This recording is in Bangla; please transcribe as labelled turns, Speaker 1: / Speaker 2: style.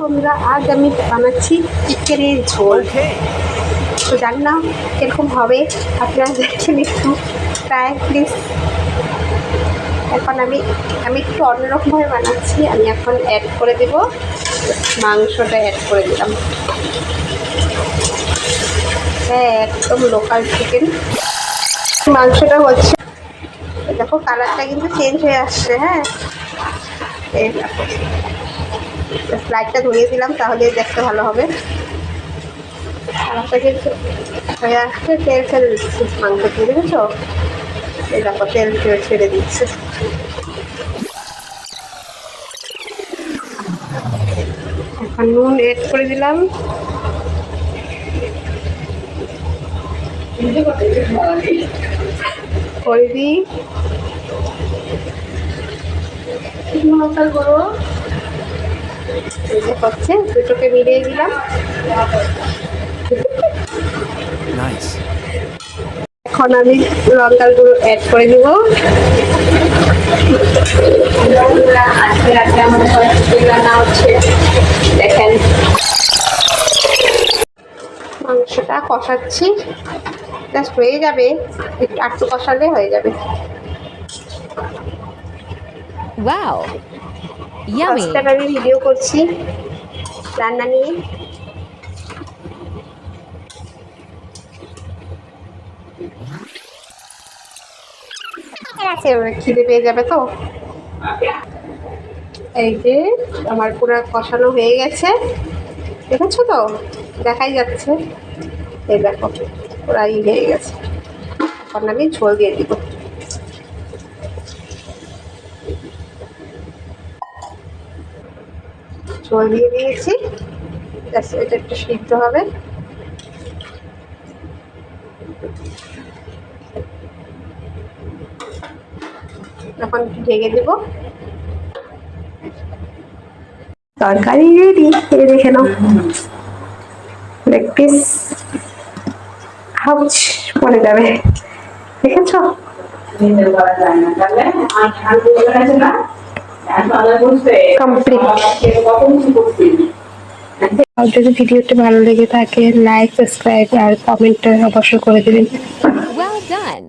Speaker 1: বন্ধুরা, আজ আমি বানাচ্ছি চিকেনের ঝোল। তো জানি না কিরকম হবে, আপনারা দেখছেন একটু ট্রাই প্লিজ। এখন আমি আমি একটু অন্যরকমভাবে বানাচ্ছি। আমি এখন অ্যাড করে দেব মাংসটা, অ্যাড করে দিলাম। হ্যাঁ, একদম লোকাল চিকেন। মাংসটা হচ্ছে, দেখো কালারটা কিন্তু চেঞ্জ হয়ে আসছে। হ্যাঁ, এই দেখো, লাইটটা ধরিয়ে দিলাম তাহলে দেখতে ভালো হবে। কালারটা কিন্তু হয়ে আসছে, তেল ছেড়ে দিচ্ছে মাংস দিয়ে, দেখেছো? এই দেখো তেল ছেড়ে দিচ্ছে। এখন নুন এড করে দিলাম। হলদি, মশলা গুঁড়ো, এই যে হচ্ছে, দুটোকে মিলিয়ে দিলাম। এখন আমি লঙ্কার গুঁড়ো অ্যাড করে দিব। আজকে রাতে আমাদের রান্না হচ্ছে, দেখেন। মাংসটা কষাচ্ছি, জাস্ট হয়ে যাবে, একটু কষালে হয়ে যাবে।
Speaker 2: Wow, yummy.
Speaker 1: ফার্স্ট টাইম আমি ভিডিও করছি রান্না নিয়ে। খিদে পেয়ে যাবে তো। এই যে আমার পুরো কষানো হয়ে গেছে, দেখেছো তো, দেখাই যাচ্ছে। এই দেখো পুরাই হয়ে গেছে। এখন আমি ঝোল দিয়ে দিব। ঝোল দিয়ে দিয়েছি, এটা একটু সিদ্ধ হবে। এখন একটু ঢেকে দিব। তরকারি রেডি, এই দেখে নাও। লেগ পিস হাউচ পড়ে যাবে, দেখেছো? কমপ্লিট। আর যদি ভিডিওটি ভালো লেগে থাকে, লাইক, সাবস্ক্রাইব আর কমেন্ট অবশ্যই করে দিবেন।
Speaker 2: Well done.